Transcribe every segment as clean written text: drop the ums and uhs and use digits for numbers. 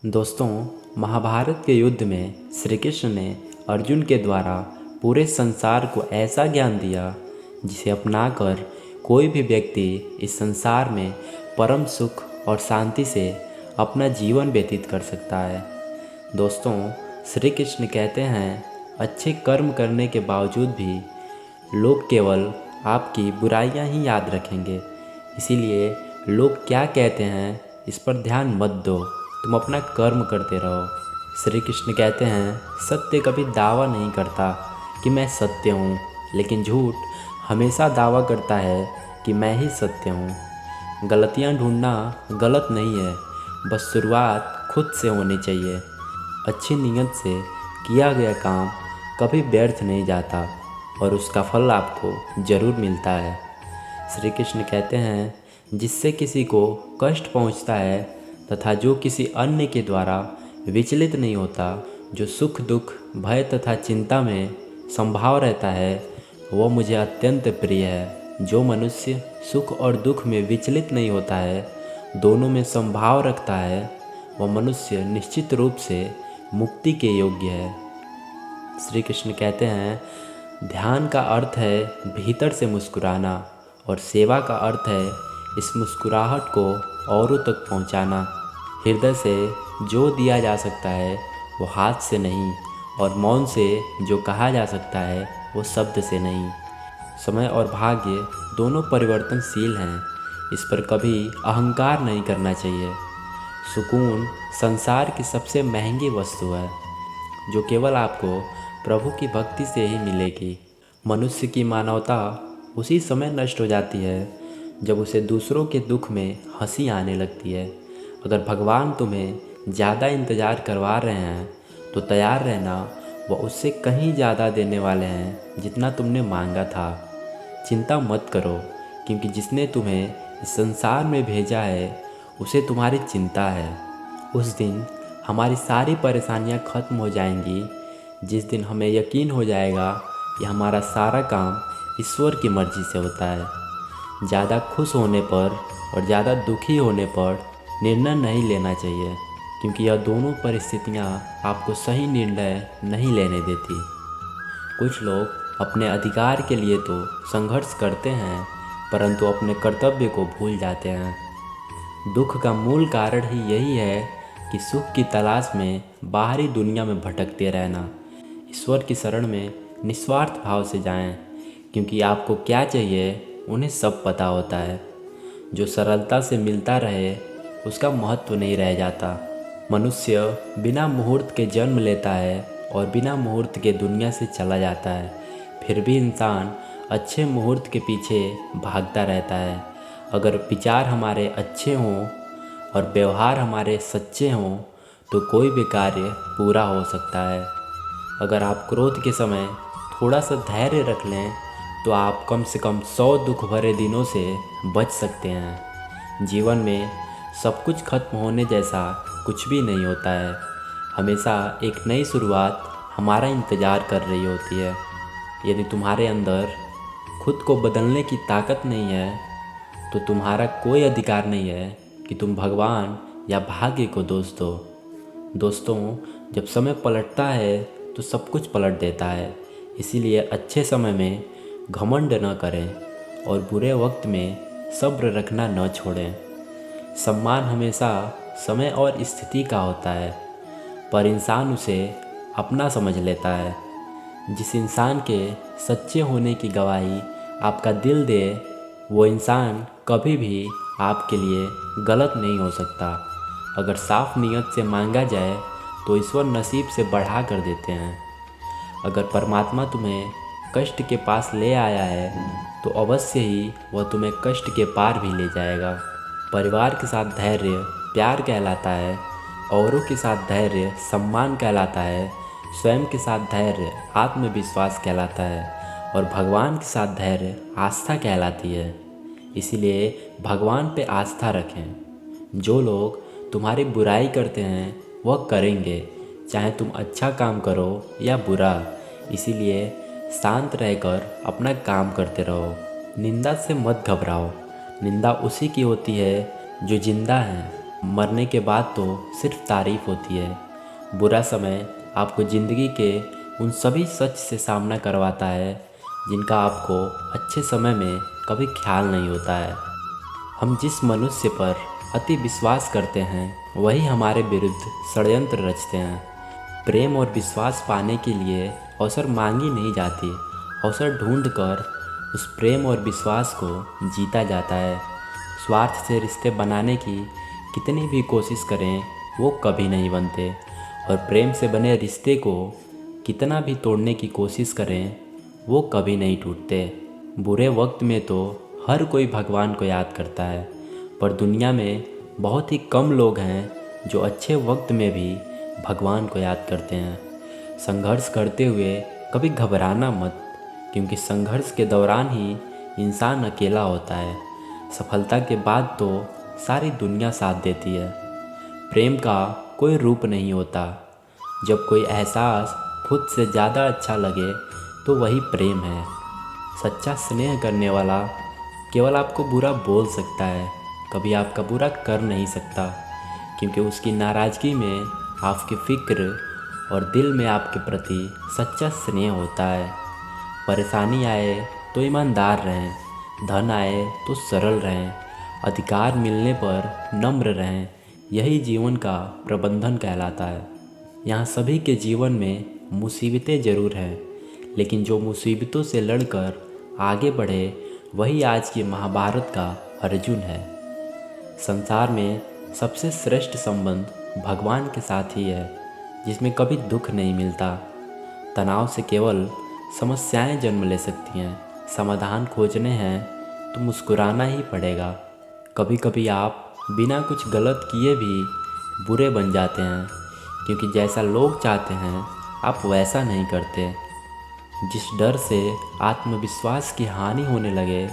दोस्तों, महाभारत के युद्ध में श्री कृष्ण ने अर्जुन के द्वारा पूरे संसार को ऐसा ज्ञान दिया जिसे अपनाकर कोई भी व्यक्ति इस संसार में परम सुख और शांति से अपना जीवन व्यतीत कर सकता है। दोस्तों, श्री कृष्ण कहते हैं, अच्छे कर्म करने के बावजूद भी लोग केवल आपकी बुराइयां ही याद रखेंगे। इसीलिए लोग क्या कहते हैं इस पर ध्यान मत दो, तुम अपना कर्म करते रहो। श्री कृष्ण कहते हैं, सत्य कभी दावा नहीं करता कि मैं सत्य हूँ, लेकिन झूठ हमेशा दावा करता है कि मैं ही सत्य हूँ। गलतियाँ ढूंढना गलत नहीं है, बस शुरुआत खुद से होनी चाहिए। अच्छी नीयत से किया गया काम कभी व्यर्थ नहीं जाता और उसका फल आपको ज़रूर मिलता है। श्री कृष्ण कहते हैं, जिससे किसी को कष्ट पहुंचता है तथा जो किसी अन्य के द्वारा विचलित नहीं होता, जो सुख दुख भय तथा चिंता में संभाव रहता है, वह मुझे अत्यंत प्रिय है। जो मनुष्य सुख और दुख में विचलित नहीं होता है, दोनों में संभाव रखता है, वह मनुष्य निश्चित रूप से मुक्ति के योग्य है। श्री कृष्ण कहते हैं, ध्यान का अर्थ है भीतर से मुस्कुराना और सेवा का अर्थ है इस मुस्कुराहट को औरों तक पहुंचाना। हृदय से जो दिया जा सकता है वो हाथ से नहीं, और मौन से जो कहा जा सकता है वो शब्द से नहीं। समय और भाग्य दोनों परिवर्तनशील हैं, इस पर कभी अहंकार नहीं करना चाहिए। सुकून संसार की सबसे महंगी वस्तु है, जो केवल आपको प्रभु की भक्ति से ही मिलेगी। मनुष्य की मानवता उसी समय नष्ट हो जाती है जब उसे दूसरों के दुख में हंसी आने लगती है। अगर भगवान तुम्हें ज़्यादा इंतज़ार करवा रहे हैं तो तैयार रहना, वह उससे कहीं ज़्यादा देने वाले हैं जितना तुमने मांगा था। चिंता मत करो, क्योंकि जिसने तुम्हें इस संसार में भेजा है उसे तुम्हारी चिंता है। उस दिन हमारी सारी परेशानियां खत्म हो जाएंगी, जिस दिन हमें यकीन हो जाएगा कि हमारा सारा काम ईश्वर की मर्ज़ी से होता है। ज़्यादा खुश होने पर और ज़्यादा दुखी होने पर निर्णय नहीं लेना चाहिए, क्योंकि यह दोनों परिस्थितियाँ आपको सही निर्णय नहीं लेने देती। कुछ लोग अपने अधिकार के लिए तो संघर्ष करते हैं, परंतु अपने कर्तव्य को भूल जाते हैं। दुख का मूल कारण ही यही है कि सुख की तलाश में बाहरी दुनिया में भटकते रहना। ईश्वर की शरण में निस्वार्थ भाव से जाएं, क्योंकि आपको क्या चाहिए उन्हें सब पता होता है। जो सरलता से मिलता रहे उसका महत्व नहीं रह जाता। मनुष्य बिना मुहूर्त के जन्म लेता है और बिना मुहूर्त के दुनिया से चला जाता है, फिर भी इंसान अच्छे मुहूर्त के पीछे भागता रहता है। अगर विचार हमारे अच्छे हों और व्यवहार हमारे सच्चे हों तो कोई भी कार्य पूरा हो सकता है। अगर आप क्रोध के समय थोड़ा सा धैर्य रख लें तो आप कम से कम 100 दुख भरे दिनों से बच सकते हैं। जीवन में सब कुछ खत्म होने जैसा कुछ भी नहीं होता है। हमेशा एक नई शुरुआत हमारा इंतज़ार कर रही होती है। यदि तुम्हारे अंदर खुद को बदलने की ताकत नहीं है तो तुम्हारा कोई अधिकार नहीं है कि तुम भगवान या भाग्य को दोष दो। दोस्तों, जब समय पलटता है तो सब कुछ पलट देता है। इसीलिए अच्छे समय में घमंड न करें और बुरे वक्त में सब्र रखना न छोड़ें। सम्मान हमेशा समय और स्थिति का होता है, पर इंसान उसे अपना समझ लेता है। जिस इंसान के सच्चे होने की गवाही आपका दिल दे, वो इंसान कभी भी आपके लिए गलत नहीं हो सकता। अगर साफ नीयत से मांगा जाए तो ईश्वर नसीब से बढ़ा कर देते हैं। अगर परमात्मा तुम्हें कष्ट के पास ले आया है तो अवश्य ही वह तुम्हें कष्ट के पार भी ले जाएगा। परिवार के साथ धैर्य प्यार कहलाता है, औरों के साथ धैर्य सम्मान कहलाता है, स्वयं के साथ धैर्य आत्मविश्वास कहलाता है, और भगवान के साथ धैर्य आस्था कहलाती है। इसीलिए भगवान पे आस्था रखें। जो लोग तुम्हारी बुराई करते हैं वह करेंगे, चाहे तुम अच्छा काम करो या बुरा। इसीलिए शांत रहकर अपना काम करते रहो। निंदा से मत घबराओ, निंदा उसी की होती है जो जिंदा है। मरने के बाद तो सिर्फ तारीफ होती है। बुरा समय आपको ज़िंदगी के उन सभी सच से सामना करवाता है जिनका आपको अच्छे समय में कभी ख्याल नहीं होता है। हम जिस मनुष्य पर अति विश्वास करते हैं वही हमारे विरुद्ध षड्यंत्र रचते हैं। प्रेम और विश्वास पाने के लिए अवसर मांगी नहीं जाती, अवसर ढूंढकर उस प्रेम और विश्वास को जीता जाता है। स्वार्थ से रिश्ते बनाने की कितनी भी कोशिश करें वो कभी नहीं बनते, और प्रेम से बने रिश्ते को कितना भी तोड़ने की कोशिश करें वो कभी नहीं टूटते। बुरे वक्त में तो हर कोई भगवान को याद करता है, पर दुनिया में बहुत ही कम लोग हैं जो अच्छे वक्त में भी भगवान को याद करते हैं। संघर्ष करते हुए कभी घबराना मत, क्योंकि संघर्ष के दौरान ही इंसान अकेला होता है। सफलता के बाद तो सारी दुनिया साथ देती है। प्रेम का कोई रूप नहीं होता। जब कोई एहसास खुद से ज़्यादा अच्छा लगे तो वही प्रेम है। सच्चा स्नेह करने वाला केवल आपको बुरा बोल सकता है, कभी आपका बुरा कर नहीं सकता, क्योंकि उसकी नाराज़गी में आपकी फ़िक्र और दिल में आपके प्रति सच्चा स्नेह होता है। परेशानी आए तो ईमानदार रहें, धन आए तो सरल रहें, अधिकार मिलने पर नम्र रहें। यही जीवन का प्रबंधन कहलाता है। यहाँ सभी के जीवन में मुसीबतें ज़रूर हैं, लेकिन जो मुसीबतों से लड़कर आगे बढ़े वही आज की महाभारत का अर्जुन है। संसार में सबसे श्रेष्ठ संबंध भगवान के साथ ही है, जिसमें कभी दुख नहीं मिलता। तनाव से केवल समस्याएं जन्म ले सकती हैं। समाधान खोजने हैं तो मुस्कुराना ही पड़ेगा। कभी कभी आप बिना कुछ गलत किए भी बुरे बन जाते हैं, क्योंकि जैसा लोग चाहते हैं आप वैसा नहीं करते। जिस डर से आत्मविश्वास की हानि होने लगे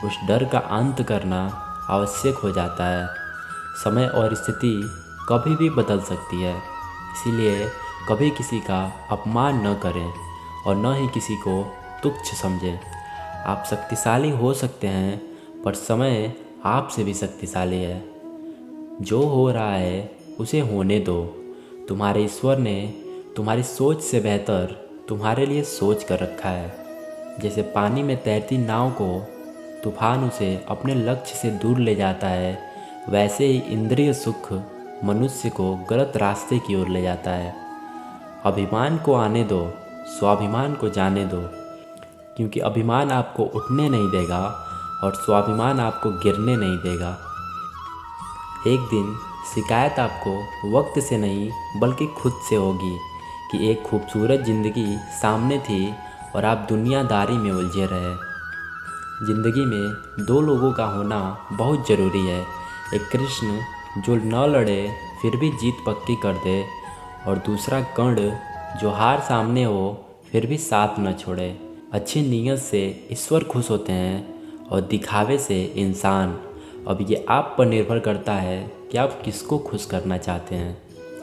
उस डर का अंत करना आवश्यक हो जाता है। समय और स्थिति कभी भी बदल सकती है, इसीलिए कभी किसी का अपमान न करें और न ही किसी को तुच्छ समझें। आप शक्तिशाली हो सकते हैं, पर समय आपसे भी शक्तिशाली है। जो हो रहा है उसे होने दो। तुम्हारे ईश्वर ने तुम्हारी सोच से बेहतर तुम्हारे लिए सोच कर रखा है। जैसे पानी में तैरती नाव को तूफान उसे अपने लक्ष्य से दूर ले जाता है, वैसे ही इंद्रिय सुख मनुष्य को गलत रास्ते की ओर ले जाता है। अभिमान को आने दो, स्वाभिमान को जाने दो, क्योंकि अभिमान आपको उठने नहीं देगा और स्वाभिमान आपको गिरने नहीं देगा। एक दिन शिकायत आपको वक्त से नहीं बल्कि खुद से होगी कि एक खूबसूरत ज़िंदगी सामने थी और आप दुनियादारी में उलझे रहे। ज़िंदगी में दो लोगों का होना बहुत ज़रूरी है। एक कृष्ण जो न लड़े फिर भी जीत पक्की कर दे, और दूसरा कर्ण जो हार सामने हो फिर भी साथ न छोड़े। अच्छी नीयत से ईश्वर खुश होते हैं और दिखावे से इंसान। अब ये आप पर निर्भर करता है कि आप किसको खुश करना चाहते हैं।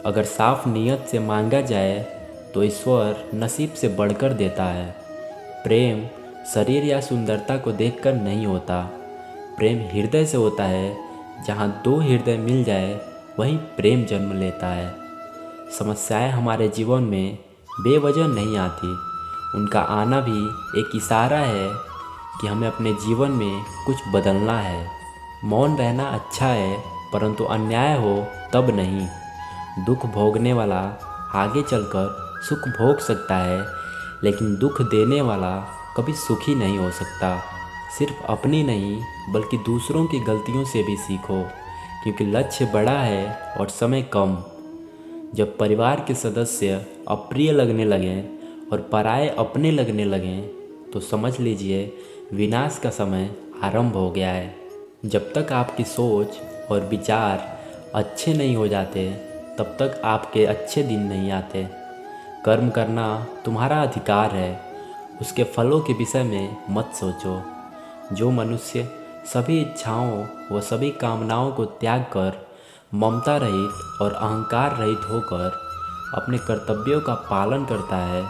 अगर साफ नीयत से मांगा जाए तो ईश्वर नसीब से बढ़कर देता है। प्रेम शरीर या सुंदरता को देखकर नहीं होता, प्रेम हृदय से होता है। जहाँ दो हृदय मिल जाए वहीं प्रेम जन्म लेता है। समस्याएं हमारे जीवन में बेवजह नहीं आती, उनका आना भी एक इशारा है कि हमें अपने जीवन में कुछ बदलना है। मौन रहना अच्छा है, परंतु अन्याय हो तब नहीं। दुख भोगने वाला आगे चलकर सुख भोग सकता है, लेकिन दुख देने वाला कभी सुखी नहीं हो सकता। सिर्फ अपनी नहीं बल्कि दूसरों की गलतियों से भी सीखो, क्योंकि लक्ष्य बड़ा है और समय कम। जब परिवार के सदस्य अप्रिय लगने लगें और पराये अपने लगने लगें तो समझ लीजिए विनाश का समय आरंभ हो गया है। जब तक आपकी सोच और विचार अच्छे नहीं हो जाते तब तक आपके अच्छे दिन नहीं आते। कर्म करना तुम्हारा अधिकार है, उसके फलों के विषय में मत सोचो। जो मनुष्य सभी इच्छाओं व सभी कामनाओं को त्याग कर ममता रहित और अहंकार रहित होकर अपने कर्तव्यों का पालन करता है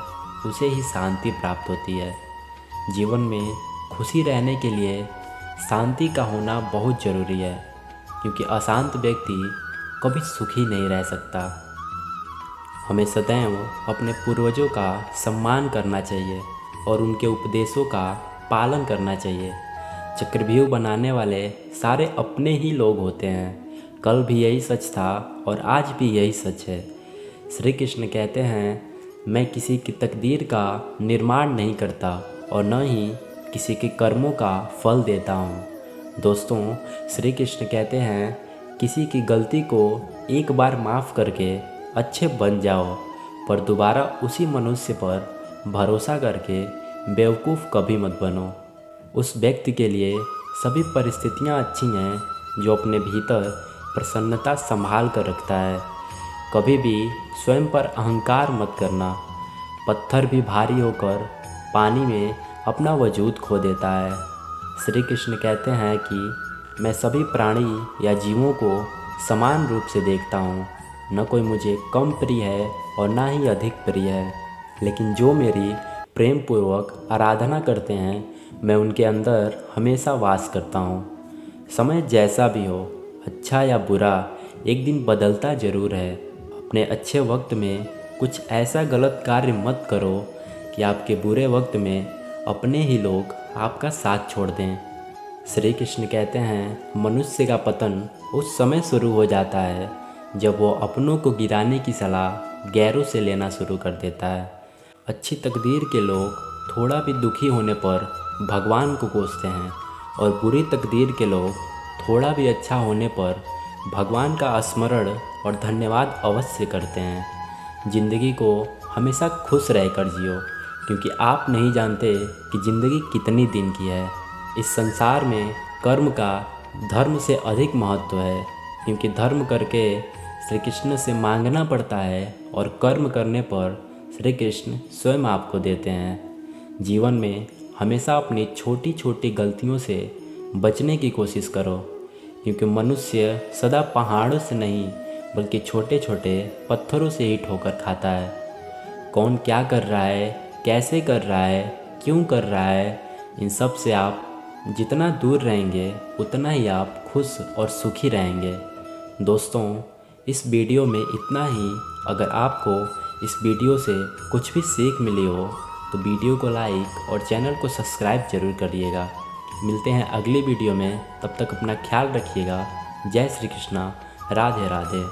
उसे ही शांति प्राप्त होती है। जीवन में खुशी रहने के लिए शांति का होना बहुत ज़रूरी है, क्योंकि अशांत व्यक्ति कभी सुखी नहीं रह सकता। हमें सदैव अपने पूर्वजों का सम्मान करना चाहिए और उनके उपदेशों का पालन करना चाहिए। चक्रव्यूह बनाने वाले सारे अपने ही लोग होते हैं। कल भी यही सच था और आज भी यही सच है। श्री कृष्ण कहते हैं, मैं किसी की तकदीर का निर्माण नहीं करता और न ही किसी के कर्मों का फल देता हूँ। दोस्तों, श्री कृष्ण कहते हैं, किसी की गलती को एक बार माफ़ करके अच्छे बन जाओ, पर दोबारा उसी मनुष्य पर भरोसा करके बेवकूफ़ कभी मत बनो। उस व्यक्ति के लिए सभी परिस्थितियाँ अच्छी हैं जो अपने भीतर प्रसन्नता संभाल कर रखता है। कभी भी स्वयं पर अहंकार मत करना। पत्थर भी भारी होकर पानी में अपना वजूद खो देता है। श्री कृष्ण कहते हैं कि मैं सभी प्राणी या जीवों को समान रूप से देखता हूँ। न कोई मुझे कम प्रिय है और ना ही अधिक प्रिय है, लेकिन जो मेरी प्रेम पूर्वक आराधना करते हैं, मैं उनके अंदर हमेशा वास करता हूँ। समय जैसा भी हो, अच्छा या बुरा, एक दिन बदलता ज़रूर है। अपने अच्छे वक्त में कुछ ऐसा गलत कार्य मत करो कि आपके बुरे वक्त में अपने ही लोग आपका साथ छोड़ दें। श्री कृष्ण कहते हैं, मनुष्य का पतन उस समय शुरू हो जाता है जब वो अपनों को गिराने की सलाह गैरों से लेना शुरू कर देता है। अच्छी तकदीर के लोग थोड़ा भी दुखी होने पर भगवान को कोसते हैं और बुरी तकदीर के लोग थोड़ा भी अच्छा होने पर भगवान का स्मरण और धन्यवाद अवश्य करते हैं। ज़िंदगी को हमेशा खुश रहकर जियो, क्योंकि आप नहीं जानते कि ज़िंदगी कितनी दिन की है। इस संसार में कर्म का धर्म से अधिक महत्व है, क्योंकि धर्म करके श्री कृष्ण से मांगना पड़ता है और कर्म करने पर श्री कृष्ण स्वयं आपको देते हैं। जीवन में हमेशा अपनी छोटी छोटी गलतियों से बचने की कोशिश करो, क्योंकि मनुष्य सदा पहाड़ों से नहीं बल्कि छोटे छोटे पत्थरों से ही ठोकर खाता है। कौन क्या कर रहा है, कैसे कर रहा है, क्यों कर रहा है, इन सब से आप जितना दूर रहेंगे उतना ही आप खुश और सुखी रहेंगे। दोस्तों, इस वीडियो में इतना ही। अगर आपको इस वीडियो से कुछ भी सीख मिली हो तो वीडियो को लाइक और चैनल को सब्सक्राइब जरूर करिएगा। मिलते हैं अगली वीडियो में, तब तक अपना ख्याल रखिएगा। जय श्री कृष्णा, राधे राधे।